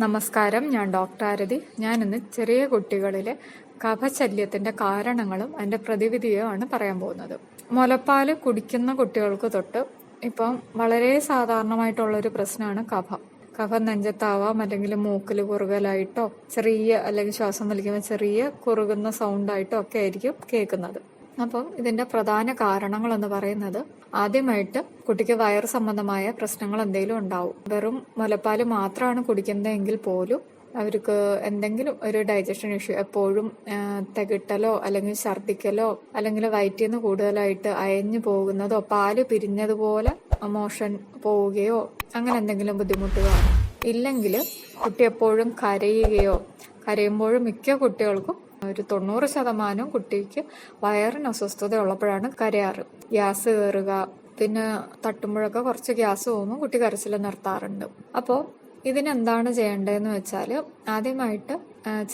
നമസ്കാരം, ഞാൻ ഡോക്ടർ ആരതി. ഞാനിന്ന് ചെറിയ കുട്ടികളിലെ കഫശല്യത്തിന്റെ കാരണങ്ങളും അതിന്റെ പ്രതിവിധിയുമാണ് പറയാൻ പോകുന്നത്. മുലപ്പാല് കുടിക്കുന്ന കുട്ടികൾക്ക് തൊട്ട് ഇപ്പം വളരെ സാധാരണമായിട്ടുള്ളൊരു പ്രശ്നമാണ് കഫം. കഫം നെഞ്ചത്താവാം, അല്ലെങ്കിൽ മൂക്കിൽ കുറുകലായിട്ടോ അല്ലെങ്കിൽ ശ്വാസം വലിക്കുമ്പോൾ ചെറിയ കുറുകുന്ന സൗണ്ടായിട്ടോ ഒക്കെ ആയിരിക്കും കേൾക്കുന്നത്. അപ്പം ഇതിന്റെ പ്രധാന കാരണങ്ങൾ എന്ന് പറയുന്നത്, ആദ്യമായിട്ട് കുട്ടിക്ക് വയറ് സംബന്ധമായ പ്രശ്നങ്ങൾ എന്തെങ്കിലും ഉണ്ടാവും. വെറും മുലപ്പാല് മാത്രമാണ് കുടിക്കുന്നതെങ്കിൽ പോലും അവർക്ക് എന്തെങ്കിലും ഒരു ഡൈജഷൻ ഇഷ്യൂ, എപ്പോഴും തികട്ടലോ അല്ലെങ്കിൽ ഛർദിക്കലോ അല്ലെങ്കിൽ വയറ്റിൽ നിന്ന് കൂടുതലായിട്ട് അയഞ്ഞു പോകുന്നതോ പാല് പിരിഞ്ഞതുപോലെ മോഷൻ പോവുകയോ അങ്ങനെ എന്തെങ്കിലും ബുദ്ധിമുട്ടുകളാണ്. ഇല്ലെങ്കിൽ കുട്ടി എപ്പോഴും കരയുമ്പോഴും മിക്ക കുട്ടികൾക്കും ഒരു 90% കുട്ടിക്ക് വയറിന് അസ്വസ്ഥത ഉള്ളപ്പോഴാണ് കരയാറ്. ഗ്യാസ് കയറുക, പിന്നെ തട്ടുമ്പോഴൊക്കെ കുറച്ച് ഗ്യാസ് പോകുമ്പോൾ കുട്ടി കരച്ചിൽ നിർത്താറുണ്ട്. അപ്പോൾ ഇതിനെന്താണ് ചെയ്യേണ്ടതെന്ന് വെച്ചാൽ, ആദ്യമായിട്ട്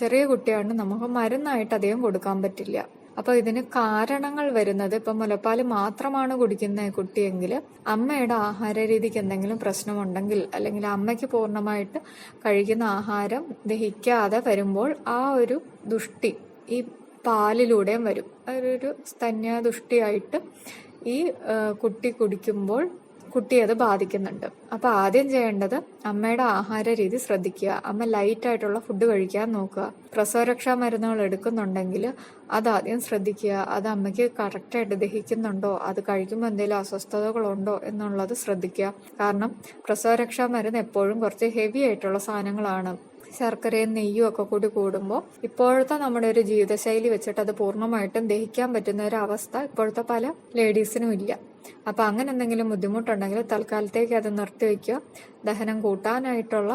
ചെറിയ കുട്ടിയാണ്, നമുക്ക് മരുന്നായിട്ട് അധികം കൊടുക്കാൻ പറ്റില്ല. അപ്പോൾ ഇതിന് കാരണങ്ങൾ വരുന്നത്, ഇപ്പം മുലപ്പാല് മാത്രമാണ് കുടിക്കുന്ന കുട്ടിയെങ്കിൽ അമ്മയുടെ ആഹാര രീതിക്ക് എന്തെങ്കിലും പ്രശ്നമുണ്ടെങ്കിൽ, അല്ലെങ്കിൽ അമ്മയ്ക്ക് പൂർണ്ണമായിട്ട് കഴിക്കുന്ന ആഹാരം ദഹിക്കാതെ വരുമ്പോൾ ആ ഒരു ദുഷ്ടി ഈ പാലിലൂടെയും വരും. ഒരു സ്തന്യ ദുഷ്ടിയായിട്ട് ഈ കുട്ടി കുടിക്കുമ്പോൾ കുട്ടിയെ അത് ബാധിക്കുന്നുണ്ട്. അപ്പൊ ആദ്യം ചെയ്യേണ്ടത് അമ്മയുടെ ആഹാര രീതി ശ്രദ്ധിക്കുക. അമ്മ ലൈറ്റ് ആയിട്ടുള്ള ഫുഡ് കഴിക്കാൻ നോക്കുക. പ്രസവരക്ഷാ മരുന്നുകൾ എടുക്കുന്നുണ്ടെങ്കിൽ അതാദ്യം ശ്രദ്ധിക്കുക. അത് അമ്മയ്ക്ക് കറക്റ്റായിട്ട് ദഹിക്കുന്നുണ്ടോ, അത് കഴിക്കുമ്പോൾ എന്തെങ്കിലും അസ്വസ്ഥതകളുണ്ടോ എന്നുള്ളത് ശ്രദ്ധിക്കുക. കാരണം പ്രസവരക്ഷാ മരുന്ന് എപ്പോഴും കുറച്ച് ഹെവി ആയിട്ടുള്ള സാധനങ്ങളാണ്. ശർക്കരയും നെയ്യും ഒക്കെ കൂടി കൂടുമ്പോൾ ഇപ്പോഴത്തെ നമ്മുടെ ഒരു ജീവിതശൈലി വെച്ചിട്ട് അത് പൂർണ്ണമായിട്ടും ദഹിക്കാൻ പറ്റുന്ന ഒരു അവസ്ഥ ഇപ്പോഴത്തെ പല ലേഡീസിനും ഇല്ല. അപ്പൊ അങ്ങനെ എന്തെങ്കിലും ബുദ്ധിമുട്ടുണ്ടെങ്കിൽ തൽക്കാലത്തേക്ക് അത് നിർത്തിവെക്കുക. ദഹനം കൂട്ടാനായിട്ടുള്ള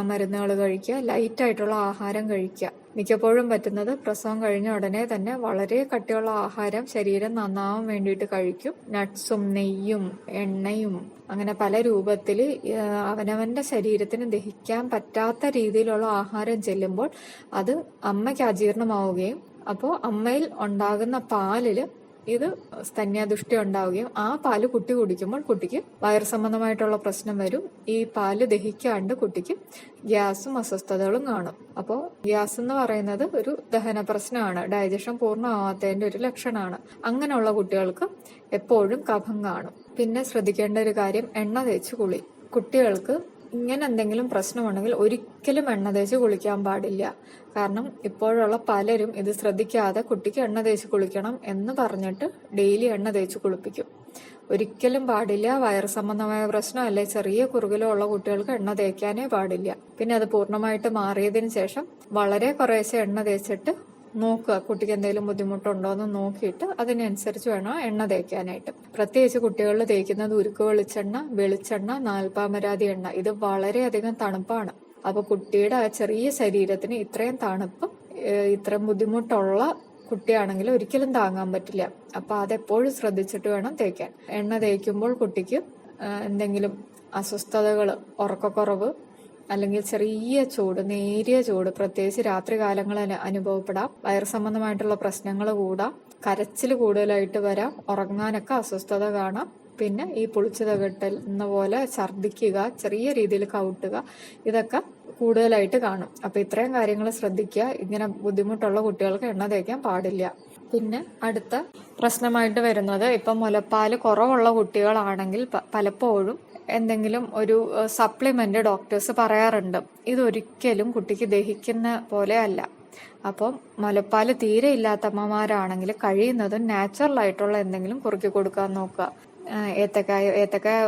മരുന്നുകൾ കഴിക്കുക, ലൈറ്റ് ആയിട്ടുള്ള ആഹാരം കഴിക്കുക. മിക്കപ്പോഴും പറ്റുന്നത് പ്രസവം കഴിഞ്ഞ ഉടനെ തന്നെ വളരെ കട്ടിയുള്ള ആഹാരം ശരീരം നന്നാവാൻ വേണ്ടിയിട്ട് കഴിക്കും. നട്ട്സും നെയ്യും എണ്ണയും അങ്ങനെ പല രൂപത്തിൽ അവനവന്റെ ശരീരത്തിന് ദഹിക്കാൻ പറ്റാത്ത രീതിയിലുള്ള ആഹാരം ചെല്ലുമ്പോൾ അത് അമ്മയ്ക്ക് അജീർണമാവുകയും അപ്പോൾ അമ്മയിൽ ഉണ്ടാകുന്ന പാലില് ഇത് സ്തന്യദുഷ്ടി ഉണ്ടാവുകയും ആ പാല് കുട്ടി കുടിക്കുമ്പോൾ കുട്ടിക്ക് വയറ് സംബന്ധമായിട്ടുള്ള പ്രശ്നം വരും. ഈ പാല് ദഹിക്കാണ്ട് കുട്ടിക്ക് ഗ്യാസും അസ്വസ്ഥതകളും കാണും. അപ്പോൾ ഗ്യാസ് എന്ന് പറയുന്നത് ഒരു ദഹന പ്രശ്നമാണ്, ഡൈജഷൻ പൂർണ്ണമാവാത്തതിന്റെ ഒരു ലക്ഷണമാണ്. അങ്ങനെയുള്ള കുട്ടികൾക്ക് എപ്പോഴും കഫം കാണും. പിന്നെ ശ്രദ്ധിക്കേണ്ട ഒരു കാര്യം, എണ്ണ തേച്ച് കുളി. കുട്ടികൾക്ക് ഇങ്ങനെ എന്തെങ്കിലും പ്രശ്നമുണ്ടെങ്കിൽ ഒരിക്കലും എണ്ണ തേച്ച് കുളിക്കാൻ പാടില്ല. കാരണം ഇപ്പോഴുള്ള പലരും ഇത് ശ്രദ്ധിക്കാതെ കുട്ടിക്ക് എണ്ണ തേച്ച് കുളിക്കണം എന്ന് പറഞ്ഞിട്ട് ഡെയിലി എണ്ണ തേച്ച് കുളിപ്പിക്കും. ഒരിക്കലും പാടില്ല. വയറ് സംബന്ധമായ പ്രശ്നം അല്ലെ ചെറിയ കുറുകലോ ഉള്ള കുട്ടികൾക്ക് എണ്ണ തേക്കാനേ പാടില്ല. പിന്നെ അത് പൂർണ്ണമായിട്ട് മാറിയതിന് ശേഷം വളരെ കുറേശ്ശെ എണ്ണ തേച്ചിട്ട് നോക്കുക, കുട്ടിക്ക് എന്തെങ്കിലും ബുദ്ധിമുട്ടുണ്ടോ എന്ന് നോക്കിയിട്ട് അതിനനുസരിച്ച് വേണം എണ്ണ തേക്കാനായിട്ട്. പ്രത്യേകിച്ച് കുട്ടികളിൽ തേക്കുന്നത് ഉരുക്ക് വെളിച്ചെണ്ണ, നാൽപ്പാമരാതി എണ്ണ, ഇത് വളരെയധികം തണുപ്പാണ്. അപ്പൊ കുട്ടിയുടെ ആ ചെറിയ ശരീരത്തിന് ഇത്രയും തണുപ്പ്, ഇത്രയും ബുദ്ധിമുട്ടുള്ള കുട്ടിയാണെങ്കിൽ ഒരിക്കലും താങ്ങാൻ പറ്റില്ല. അപ്പൊ അതെപ്പോഴും ശ്രദ്ധിച്ചിട്ട് വേണം തേക്കാൻ. എണ്ണ തേക്കുമ്പോൾ കുട്ടിക്ക് എന്തെങ്കിലും അസ്വസ്ഥതകൾ, ഉറക്കക്കുറവ് അല്ലെങ്കിൽ ചെറിയ ചൂട്, നേരിയ ചൂട്, പ്രത്യേകിച്ച് രാത്രി കാലങ്ങളിൽ അനുഭവപ്പെടാം. വയറ് സംബന്ധമായിട്ടുള്ള പ്രശ്നങ്ങൾ കൂടാം, കരച്ചിൽ കൂടുതലായിട്ട് വരാം, ഉറങ്ങാനൊക്കെ അസ്വസ്ഥത കാണാം. പിന്നെ ഈ പുളിച്ചു തകട്ടൽ എന്ന പോലെ ഛർദിക്കുക, ചെറിയ രീതിയിൽ കൗട്ടുക, ഇതൊക്കെ കൂടുതലായിട്ട് കാണും. അപ്പൊ ഇത്രയും കാര്യങ്ങൾ ശ്രദ്ധിക്കുക. ഇങ്ങനെ ബുദ്ധിമുട്ടുള്ള കുട്ടികൾക്ക് എണ്ണ തേക്കാൻ പാടില്ല. പിന്നെ അടുത്ത പ്രശ്നമായിട്ട് വരുന്നത്, ഇപ്പം മുലപ്പാല് കുറവുള്ള കുട്ടികളാണെങ്കിൽ പലപ്പോഴും എന്തെങ്കിലും ഒരു സപ്ലിമെന്റ് ഡോക്ടേഴ്സ് പറയാറുണ്ട്. ഇതൊരിക്കലും കുട്ടിക്ക് ദഹിക്കുന്ന പോലെ അല്ല. അപ്പം മുലപ്പാല് തീരെ ഇല്ലാത്ത അമ്മമാരാണെങ്കിൽ കഴിയുന്നതും നാച്ചുറൽ ആയിട്ടുള്ള എന്തെങ്കിലും കുറുക്കി കൊടുക്കാൻ നോക്കുക. ഏത്തക്കായ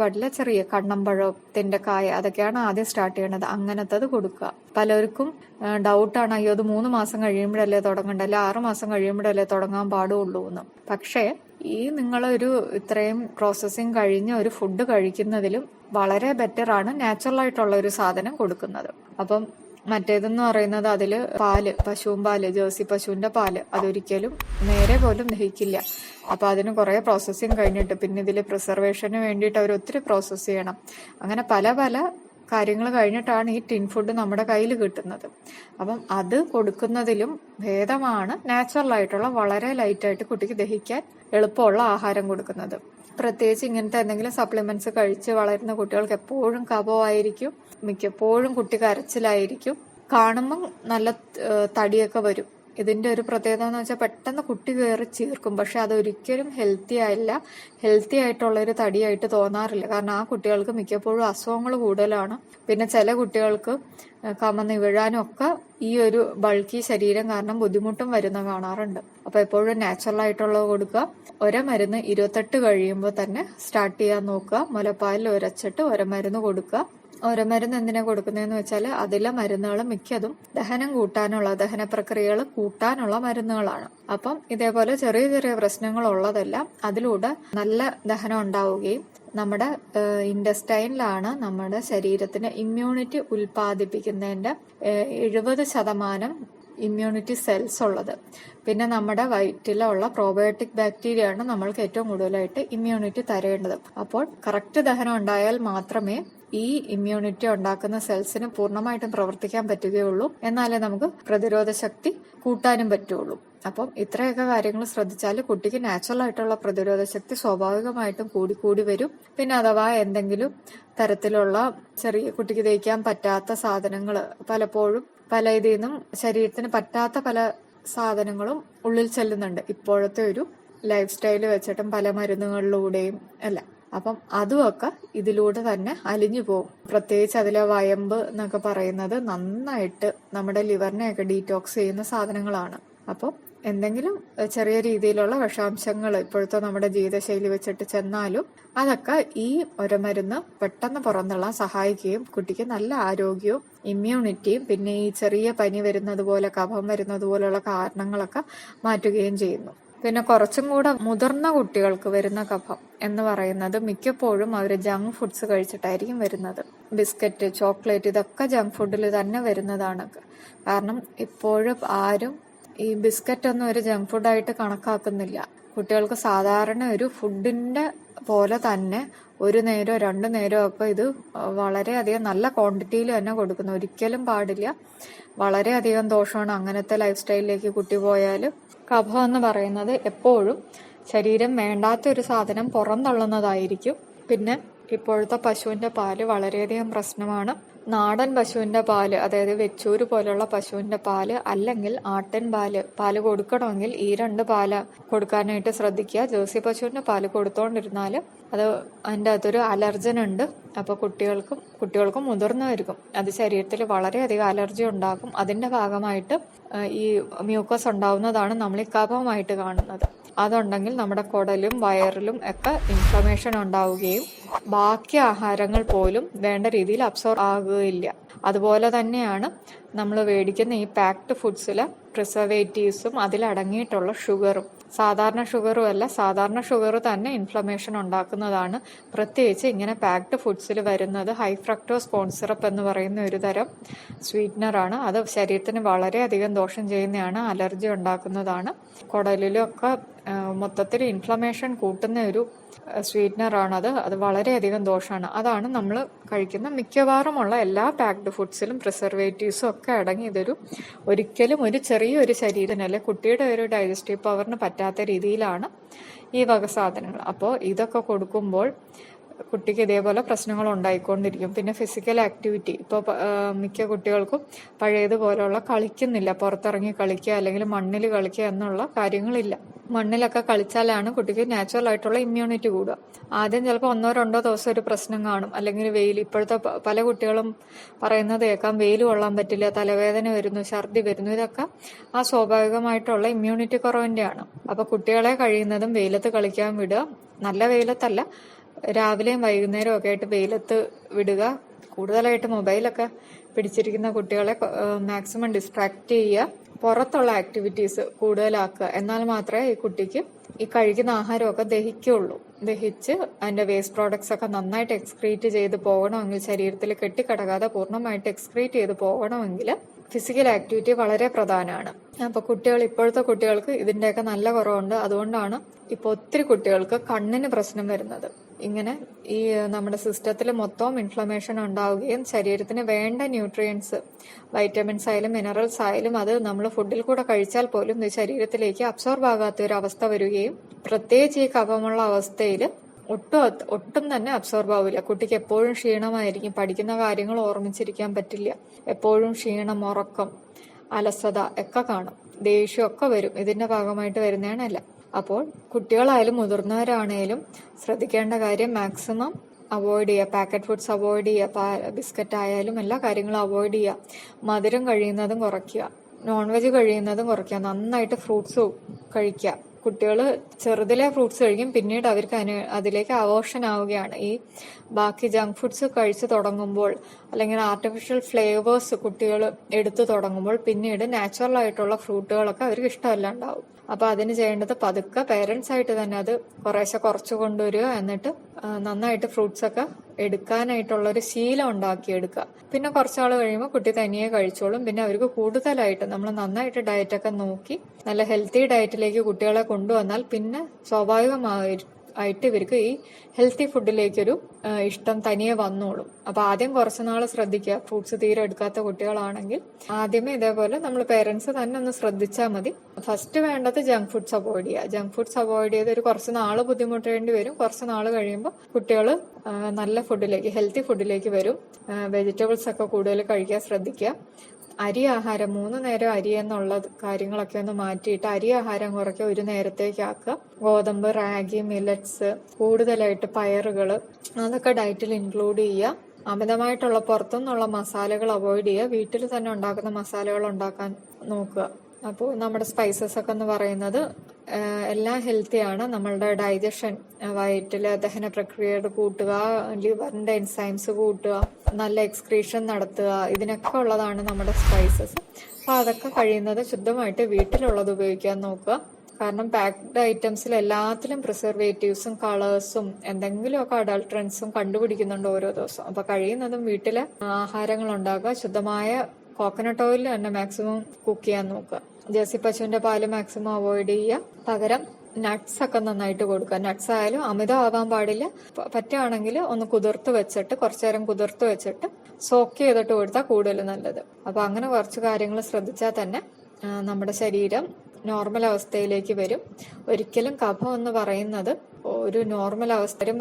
പാടില്ല, ചെറിയ കണ്ണമ്പഴത്തിന്റെ കായ, അതൊക്കെയാണ് ആദ്യം സ്റ്റാർട്ട് ചെയ്യണത്. അങ്ങനത്തത് കൊടുക്കുക. പലർക്കും ഡൗട്ടാണ്, അയ്യോ അത് 3 മാസം കഴിയുമ്പോഴല്ലേ തുടങ്ങണ്ടല്ലേ, 6 മാസം കഴിയുമ്പോഴല്ലേ തുടങ്ങാൻ പാടുള്ളൂ എന്ന്. പക്ഷേ ഈ നിങ്ങളൊരു ഇത്രയും പ്രോസസ്സിങ് കഴിഞ്ഞ ഒരു ഫുഡ് കഴിക്കുന്നതിലും വളരെ ബെറ്റർ ആണ് നാച്ചുറൽ ആയിട്ടുള്ള ഒരു സാധനം കൊടുക്കുന്നത്. അപ്പം മറ്റേതെന്ന് പറയുന്നത് അതില് പശുവും പാല്, ജേഴ്സി പശുവിന്റെ പാല്, അതൊരിക്കലും നേരെ പോലും ദഹിക്കില്ല. അപ്പൊ അതിന് കുറെ പ്രോസസ്സിങ് കഴിഞ്ഞിട്ട് പിന്നെ ഇതില് പ്രിസർവേഷന് വേണ്ടിയിട്ട് അവർ ഒത്തിരി പ്രോസസ്സ് ചെയ്യണം. അങ്ങനെ പല കാര്യങ്ങൾ കഴിഞ്ഞിട്ടാണ് ഈ ടിൻ ഫുഡ് നമ്മുടെ കയ്യിൽ കിട്ടുന്നത്. അപ്പം അത് കൊടുക്കുന്നതിലും ഭേദമാണ് നാച്ചുറൽ ആയിട്ടുള്ള വളരെ ലൈറ്റായിട്ട് കുട്ടിക്ക് ദഹിക്കാൻ എളുപ്പമുള്ള ആഹാരം കൊടുക്കുന്നത്. പ്രത്യേകിച്ച് ഇങ്ങനത്തെ എന്തെങ്കിലും സപ്ലിമെന്റ്സ് കഴിച്ച് വളരുന്ന കുട്ടികൾക്ക് എപ്പോഴും കഫമായിരിക്കും, മിക്കപ്പോഴും കുട്ടി കരച്ചിലായിരിക്കും, കാണുമ്പം നല്ല തടിയൊക്കെ വരും. ഇതിന്റെ ഒരു പ്രത്യേകത എന്ന് വെച്ചാൽ പെട്ടെന്ന് കുട്ടി കയറി ചീർക്കും. പക്ഷെ അതൊരിക്കലും ഹെൽത്തി ആയിട്ടുള്ള ഒരു തടിയായിട്ട് തോന്നാറില്ല. കാരണം ആ കുട്ടികൾക്ക് മിക്കപ്പോഴും അസുഖങ്ങൾ കൂടുതലാണ്. പിന്നെ ചില കുട്ടികൾക്ക് കമന്ന് വീഴാനും ഒക്കെ ഈ ഒരു ബൾക്കി ശരീരം കാരണം ബുദ്ധിമുട്ടും വരുന്ന കാണാറുണ്ട്. അപ്പൊ എപ്പോഴും നാച്ചുറൽ ആയിട്ടുള്ളത് കൊടുക്കുക. മരുന്ന് 28 കഴിയുമ്പോൾ തന്നെ സ്റ്റാർട്ട് ചെയ്യാൻ നോക്കുക. മുലപ്പാലിൽ ഒരച്ചിട്ട് മരുന്ന് കൊടുക്കുക. മരുന്ന് എന്തിനാ കൊടുക്കുന്നതെന്ന് വെച്ചാൽ അതിലെ മരുന്നുകൾ മിക്കതും ദഹന പ്രക്രിയകൾ കൂട്ടാനുള്ള മരുന്നുകളാണ്. അപ്പം ഇതേപോലെ ചെറിയ ചെറിയ പ്രശ്നങ്ങൾ ഉള്ളതെല്ലാം അതിലൂടെ നല്ല ദഹനം ഉണ്ടാവുകയും നമ്മുടെ ഇൻഡസ്റ്റൈനിലാണ് നമ്മുടെ ശരീരത്തിന് ഇമ്മ്യൂണിറ്റി ഉൽപ്പാദിപ്പിക്കുന്നതിന്റെ 70% ഇമ്മ്യൂണിറ്റി സെൽസ് ഉള്ളത്. പിന്നെ നമ്മുടെ വയറ്റിലുള്ള പ്രോബയോട്ടിക് ബാക്ടീരിയ ആണ് നമ്മൾക്ക് ഏറ്റവും കൂടുതലായിട്ട് ഇമ്മ്യൂണിറ്റി തരേണ്ടത്. അപ്പോൾ കറക്റ്റ് ദഹനം ഉണ്ടായാൽ മാത്രമേ ഈ ഇമ്മ്യൂണിറ്റി ഉണ്ടാക്കുന്ന സെൽസിന് പൂർണ്ണമായിട്ടും പ്രവർത്തിക്കാൻ പറ്റുകയുള്ളൂ. എന്നാലേ നമുക്ക് പ്രതിരോധ ശക്തി കൂട്ടാനും പറ്റുള്ളൂ. അപ്പം ഇത്രയൊക്കെ കാര്യങ്ങൾ ശ്രദ്ധിച്ചാൽ കുട്ടിക്ക് നാച്ചുറൽ ആയിട്ടുള്ള പ്രതിരോധ ശക്തി സ്വാഭാവികമായിട്ടും കൂടി വരും. പിന്നെ അഥവാ എന്തെങ്കിലും തരത്തിലുള്ള ചെറിയ കുട്ടിക്ക് ദഹിക്കാൻ പറ്റാത്ത സാധനങ്ങൾ പലപ്പോഴും പല ഇതിൽ നിന്നും ശരീരത്തിന് പറ്റാത്ത പല സാധനങ്ങളും ഉള്ളിൽ ചെല്ലുന്നുണ്ട് ഇപ്പോഴത്തെ ഒരു ലൈഫ് സ്റ്റൈല് വെച്ചിട്ടും പല മരുന്നുകളിലൂടെയും അല്ല. അപ്പം അതുമൊക്കെ ഇതിലൂടെ തന്നെ അലിഞ്ഞു പോകും. പ്രത്യേകിച്ച് അതിലെ വയമ്പ് എന്നൊക്കെ പറയുന്നത് നന്നായിട്ട് നമ്മുടെ ലിവറിനെയൊക്കെ ഡീറ്റോക്സ് ചെയ്യുന്ന സാധനങ്ങളാണ്. അപ്പം എന്തെങ്കിലും ചെറിയ രീതിയിലുള്ള വിഷാംശങ്ങൾ ഇപ്പോഴത്തെ നമ്മുടെ ജീവിതശൈലി വെച്ചിട്ട് ചെന്നാലും അതൊക്കെ ഈ മരുന്ന് പെട്ടെന്ന് പുറന്തള്ളാൻ സഹായിക്കുകയും കുട്ടിക്ക് നല്ല ആരോഗ്യവും ഇമ്മ്യൂണിറ്റിയും പിന്നെ ഈ ചെറിയ പനി വരുന്നത് പോലെ കഫം വരുന്നത് പോലുള്ള കാരണങ്ങളൊക്കെ മാറ്റുകയും ചെയ്യുന്നു. പിന്നെ കുറച്ചും കൂടെ മുതിർന്ന കുട്ടികൾക്ക് വരുന്ന കഫം എന്ന് പറയുന്നത് മിക്കപ്പോഴും അവർ ജങ്ക് ഫുഡ്സ് കഴിച്ചിട്ടായിരിക്കും വരുന്നത്. ബിസ്ക്കറ്റ്, ചോക്ലേറ്റ് ഇതൊക്കെ ജങ്ക് ഫുഡിൽ തന്നെ വരുന്നതാണ്. കാരണം ഇപ്പോഴും ആരും ഈ ബിസ്ക്കറ്റ് ഒന്നും ഒരു ജങ്ക് ഫുഡായിട്ട് കണക്കാക്കുന്നില്ല. കുട്ടികൾക്ക് സാധാരണ ഒരു ഫുഡിന്റെ പോലെ തന്നെ 1 നേരോ 2 നേരോ ഒക്കെ ഇത് വളരെയധികം നല്ല ക്വാണ്ടിറ്റിയിൽ തന്നെ കൊടുക്കുന്നു. ഒരിക്കലും പാടില്ല. വളരെയധികം ദോഷമാണ് അങ്ങനത്തെ ലൈഫ് സ്റ്റൈലിലേക്ക് കുട്ടി പോയാൽ. കഫം എന്ന് പറയുന്നത് എപ്പോഴും ശരീരം വേണ്ടാത്ത ഒരു സാധനം പുറന്തള്ളുന്നതായിരിക്കും. പിന്നെ ഇപ്പോഴത്തെ പശുവിന്റെ പാല് വളരെയധികം പ്രശ്നമാണ്. നാടൻ പശുവിന്റെ പാല്, അതായത് വെച്ചൂര് പോലുള്ള പശുവിന്റെ പാല് അല്ലെങ്കിൽ ആട്ടിൻ പാല് കൊടുക്കണമെങ്കിൽ ഈ 2 പാല് കൊടുക്കാനായിട്ട് ശ്രദ്ധിക്കുക. ജേഴ്സി പശുവിന്റെ പാല് കൊടുത്തോണ്ടിരുന്നാൽ അത് അതിൻ്റെ അകത്തൊരു അലർജൻ ഉണ്ട്. അപ്പൊ കുട്ടികൾക്കും മുതിർന്നവർക്കും അത് ശരീരത്തിൽ വളരെയധികം അലർജി ഉണ്ടാക്കും. അതിന്റെ ഭാഗമായിട്ട് ഈ മ്യൂക്കസ് ഉണ്ടാവുന്നതാണ് നമ്മൾ ഈ കഫമായിട്ട് കാണുന്നത്. അതുണ്ടെങ്കിൽ നമ്മുടെ കുടലും വയറിലും ഒക്കെ ഇൻഫ്ലമേഷൻ ഉണ്ടാവുകയും ബാക്കി ആഹാരങ്ങൾ പോലും വേണ്ട രീതിയിൽ അബ്സോർബ് ആകുകയില്ല. അതുപോലെ തന്നെയാണ് നമ്മൾ മേടിക്കുന്ന ഈ പാക്ഡ് ഫുഡ്സിലെ പ്രിസർവേറ്റീവ്സും അതിലടങ്ങിയിട്ടുള്ള ഷുഗറും. സാധാരണ ഷുഗറും അല്ല, സാധാരണ ഷുഗർ തന്നെ ഇൻഫ്ലമേഷൻ ഉണ്ടാക്കുന്നതാണ്. പ്രത്യേകിച്ച് ഇങ്ങനെ പാക്ഡ് ഫുഡ്സിൽ വരുന്നത് ഹൈ ഫ്രക്ടോസ് കോൺ സിറപ്പ് എന്ന് പറയുന്ന ഒരു തരം സ്വീറ്റ്നറാണ്. അത് ശരീരത്തിന് വളരെയധികം ദോഷം ചെയ്യുന്നതാണ്, അലർജി ഉണ്ടാക്കുന്നതാണ്. കുടലിലൊക്കെ മൊത്തത്തിൽ ഇൻഫ്ലമേഷൻ കൂട്ടുന്ന ഒരു സ്വീറ്റ്നറാണത്. അത് വളരെയധികം ദോഷമാണ്. അതാണ് നമ്മൾ കഴിക്കുന്ന മിക്കവാറുമുള്ള എല്ലാ പാക്ഡ് ഫുഡ്സിലും പ്രിസർവേറ്റീവ്സും ഒക്കെ അടങ്ങി. ഇതൊരു ഒരിക്കലും ഒരു ചെറിയൊരു ശരീരത്തിനല്ലേ കുട്ടിയുടെ ഒരു ഡൈജസ്റ്റീവ് പവറിന് പറ്റാത്ത രീതിയിലാണ് ഈ വക സാധനങ്ങൾ. അപ്പോൾ ഇതൊക്കെ കൊടുക്കുമ്പോൾ കുട്ടിക്ക് ഇതേപോലെ പ്രശ്നങ്ങൾ ഉണ്ടായിക്കൊണ്ടിരിക്കും. പിന്നെ ഫിസിക്കൽ ആക്ടിവിറ്റി ഇപ്പോൾ മിക്ക കുട്ടികൾക്കും പഴയതുപോലെയുള്ള കളിക്കുന്നില്ല. പുറത്തിറങ്ങി കളിക്കുക അല്ലെങ്കിൽ മണ്ണിൽ കളിക്കുക എന്നുള്ള കാര്യങ്ങളില്ല. മണ്ണിലൊക്കെ കളിച്ചാലാണ് കുട്ടിക്ക് നാച്ചുറൽ ആയിട്ടുള്ള ഇമ്മ്യൂണിറ്റി കൂടുക. ആദ്യം ചിലപ്പോൾ 1-2 ദിവസം ഒരു പ്രശ്നം കാണും. അല്ലെങ്കിൽ വെയിൽ, ഇപ്പോഴത്തെ പല കുട്ടികളും പറയുന്നത് കേൾക്കാം, വെയിൽ കൊള്ളാൻ പറ്റില്ല, തലവേദന വരുന്നു, ഛർദി വരുന്നു. ഇതൊക്കെ ആ സ്വാഭാവികമായിട്ടുള്ള ഇമ്മ്യൂണിറ്റി കുറവിൻ്റെയാണ്. അപ്പൊ കുട്ടികളെ കഴിയുന്നതും വെയിലത്ത് കളിക്കാൻ വിടുക. നല്ല വെയിലത്തല്ല, രാവിലെയും വൈകുന്നേരവും ഒക്കെ ആയിട്ട് വെയിലത്ത് വിടുക. കൂടുതലായിട്ട് മൊബൈലൊക്കെ പിടിച്ചിരിക്കുന്ന കുട്ടികളെ മാക്സിമം ഡിസ്ട്രാക്ട് ചെയ്യുക. പുറത്തുള്ള ആക്ടിവിറ്റീസ് കൂടുതലാക്കുക. എന്നാൽ മാത്രമേ ഈ കുട്ടിക്ക് ഈ കഴിക്കുന്ന ആഹാരമൊക്കെ ദഹിച്ച് അതിന്റെ വേസ്റ്റ് പ്രോഡക്ട്സ് ഒക്കെ നന്നായിട്ട് എക്സ്ക്രീറ്റ് ചെയ്ത് പോകണമെങ്കിൽ, ശരീരത്തിൽ കെട്ടിക്കിടക്കാതെ പൂർണ്ണമായിട്ട് എക്സ്ക്രീറ്റ് ചെയ്ത് പോകണമെങ്കിൽ ഫിസിക്കൽ ആക്ടിവിറ്റി വളരെ പ്രധാനമാണ്. അപ്പൊ ഇപ്പോഴത്തെ കുട്ടികൾക്ക് ഇതിന്റെയൊക്കെ നല്ല കുറവുണ്ട്. അതുകൊണ്ടാണ് ഇപ്പൊ ഒത്തിരി കുട്ടികൾക്ക് കണ്ണിന് പ്രശ്നം വരുന്നത്. ഇങ്ങനെ ഈ നമ്മുടെ സിസ്റ്റത്തിൽ മൊത്തം ഇൻഫ്ലമേഷൻ ഉണ്ടാവുകയും ശരീരത്തിന് വേണ്ട ന്യൂട്രിയൻസ്, വൈറ്റമിൻസ് ആയാലും മിനറൽസ് ആയാലും അത് നമ്മൾ ഫുഡിൽ കൂടെ കഴിച്ചാൽ പോലും ഇത് ശരീരത്തിലേക്ക് അബ്സോർബ് ആകാത്ത ഒരു അവസ്ഥ വരികയും, പ്രത്യേകിച്ച് ഈ കഫമുള്ള അവസ്ഥയിൽ ഒട്ടും തന്നെ അബ്സോർബ് ആവില്ല. കുട്ടിക്ക് എപ്പോഴും ക്ഷീണമായിരിക്കും, പഠിക്കുന്ന കാര്യങ്ങൾ ഓർമ്മിച്ചിരിക്കാൻ പറ്റില്ല, എപ്പോഴും ക്ഷീണം, ഉറക്കം, അലസത ഒക്കെ കാണും, ദേഷ്യമൊക്കെ വരും. ഇതിന്റെ ഭാഗമായിട്ട് വരുന്നതാണല്ല. അപ്പോൾ കുട്ടികളായാലും മുതിർന്നവരാണേലും ശ്രദ്ധിക്കേണ്ട കാര്യം മാക്സിമം അവോയ്ഡ് ചെയ്യുക. പാക്കറ്റ് ഫുഡ്സ് അവോയ്ഡ് ചെയ്യുക, ബിസ്ക്കറ്റ് ആയാലും എല്ലാ കാര്യങ്ങളും അവോയ്ഡ് ചെയ്യുക. മധുരം കഴിയുന്നതും കുറയ്ക്കുക, നോൺ വെജ് കഴിയുന്നതും കുറയ്ക്കുക. നന്നായിട്ട് ഫ്രൂട്ട്സ് കഴിക്കുക. കുട്ടികൾ ചെറുതിലെ ഫ്രൂട്ട്സ് കഴിക്കും, പിന്നീട് അവർക്ക് അതിലേക്ക് അവേർഷൻ ആവുകയാണ്. ഈ ബാക്കി ജങ്ക് ഫുഡ്സ് കഴിച്ചു തുടങ്ങുമ്പോൾ അല്ലെങ്കിൽ ആർട്ടിഫിഷ്യൽ ഫ്ലേവേഴ്സ് കുട്ടികൾ എടുത്തു തുടങ്ങുമ്പോൾ പിന്നീട് നാച്ചുറൽ ആയിട്ടുള്ള ഫ്രൂട്ടുകളൊക്കെ അവർക്ക് ഇഷ്ടമല്ലാണ്ടാവും. അപ്പൊ അതിന് ചെയ്യേണ്ടത് പതുക്കെ പേരൻസ് ആയിട്ട് തന്നെ അത് കുറേശ്ശെ കുറച്ചു കൊണ്ടുവരിക, എന്നിട്ട് നന്നായിട്ട് ഫ്രൂട്ട്സ് ഒക്കെ എടുക്കാനായിട്ടുള്ള ഒരു ശീലം ഉണ്ടാക്കിയെടുക്കുക. പിന്നെ കുറച്ചാൾ കഴിയുമ്പോൾ കുട്ടി തനിയെ കഴിച്ചോളും. പിന്നെ അവർക്ക് കൂടുതലായിട്ട് നമ്മൾ നന്നായിട്ട് ഡയറ്റൊക്കെ നോക്കി നല്ല ഹെൽത്തി ഡയറ്റിലേക്ക് കുട്ടികളെ കൊണ്ടുവന്നാൽ പിന്നെ സ്വാഭാവികമായിട്ട് ഇവർക്ക് ഈ ഹെൽത്തി ഫുഡിലേക്കൊരു ഇഷ്ടം തനിയെ വന്നോളും. അപ്പൊ ആദ്യം കുറച്ചു നാൾ ശ്രദ്ധിക്കുക. ഫ്രൂട്ട്സ് തീരെ എടുക്കാത്ത കുട്ടികളാണെങ്കിൽ ആദ്യമേ ഇതേപോലെ നമ്മൾ പേരൻസ് തന്നെ ഒന്ന് ശ്രദ്ധിച്ചാൽ മതി. ഫസ്റ്റ് വേണ്ടത് ജങ്ക് ഫുഡ്സ് അവോയ്ഡ് ചെയ്യുക. ജങ്ക് ഫുഡ്സ് അവോയ്ഡ് ചെയ്ത് ഒരു കുറച്ച് നാൾ ബുദ്ധിമുട്ടേണ്ടി വരും. കുറച്ച് നാൾ കഴിയുമ്പോൾ കുട്ടികൾ നല്ല ഫുഡിലേക്ക്, ഹെൽത്തി ഫുഡിലേക്ക് വരും. വെജിറ്റബിൾസ് ഒക്കെ കൂടുതൽ കഴിക്കാൻ ശ്രദ്ധിക്കുക. അരി ആഹാരം 3 നേരം അരി എന്നുള്ള കാര്യങ്ങളൊക്കെ ഒന്ന് മാറ്റിയിട്ട് അരി ആഹാരം കുറയ്ക്കുക, ഒരു നേരത്തേക്ക് ആക്കുക. ഗോതമ്പ്, റാഗി, മില്ലറ്റ്സ്, കൂടുതലായിട്ട് പയറുകൾ, അതൊക്കെ ഡയറ്റിൽ ഇൻക്ലൂഡ് ചെയ്യുക. അമിതമായിട്ടുള്ള പുറത്തുനിന്നുള്ള മസാലകൾ അവോയ്ഡ് ചെയ്യുക. വീട്ടിൽ തന്നെ ഉണ്ടാക്കുന്ന മസാലകൾ ഉണ്ടാക്കാൻ നോക്കുക. അപ്പോൾ നമ്മുടെ സ്പൈസസ് ഒക്കെ എന്ന് പറയുന്നത് എല്ലാം ഹെൽത്തിയാണ്. നമ്മളുടെ ഡൈജഷൻ, വയറ്റിലെ ദഹന പ്രക്രിയയുടെ കൂട്ടുക, ലിവറിന്റെ എൻസൈംസ് കൂട്ടുക, നല്ല എക്സ്ക്രീഷൻ നടത്തുക, ഇതിനൊക്കെ ഉള്ളതാണ് നമ്മുടെ സ്പൈസസ്. അപ്പൊ അതൊക്കെ കഴിയുന്നത് ശുദ്ധമായിട്ട് വീട്ടിലുള്ളത് ഉപയോഗിക്കാൻ നോക്കുക. കാരണം പാക്ഡ് ഐറ്റംസിൽ എല്ലാത്തിലും പ്രിസർവേറ്റീവ്സും കളേഴ്സും എന്തെങ്കിലുമൊക്കെ അഡൾട്രൻസും കണ്ടുപിടിക്കുന്നുണ്ട് ഓരോ ദിവസവും. അപ്പൊ കഴിയുന്നതും വീട്ടിലെ ആഹാരങ്ങൾ ഉണ്ടാക്കുക. ശുദ്ധമായ കോക്കനട്ട് ഓയിൽ തന്നെ മാക്സിമം കുക്ക് ചെയ്യാൻ നോക്കുക. ജേഴ്സി പശുവിന്റെ പാല് മാക്സിമം അവോയ്ഡ് ചെയ്യുക. പകരം നട്ട്സ് ഒക്കെ നന്നായിട്ട് കൊടുക്കുക. നട്ട്സ് ആയാലും അമിതമാവാൻ പാടില്ല. പറ്റുകയാണെങ്കിൽ ഒന്ന് കുതിർത്ത് വെച്ചിട്ട് കുറച്ചു നേരം കുതിർത്ത് വെച്ചിട്ട് സോക്ക് ചെയ്തിട്ട് കൊടുത്താൽ കൂടുതൽ നല്ലത്. അപ്പൊ അങ്ങനെ കുറച്ച് കാര്യങ്ങൾ ശ്രദ്ധിച്ചാൽ തന്നെ നമ്മുടെ ശരീരം നോർമൽ അവസ്ഥയിലേക്ക് വരും. ഒരിക്കലും കഫം എന്ന് പറയുന്നത് ഒരു നോർമൽ അവസ്ഥയും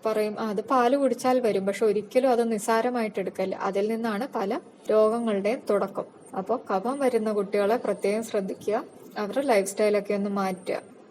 പറയും അത് പാല് കുടിച്ചാൽ വരും, പക്ഷെ ഒരിക്കലും അത് നിസ്സാരമായിട്ട് എടുക്കല്ല. അതിൽ നിന്നാണ് പല രോഗങ്ങളുടെയും തുടക്കം. അപ്പോൾ കഫം വരുന്ന കുട്ടികളെ പ്രത്യേകം ശ്രദ്ധിക്കുക. അവരുടെ ലൈഫ് സ്റ്റൈലൊക്കെ ഒന്ന് മാറ്റുക.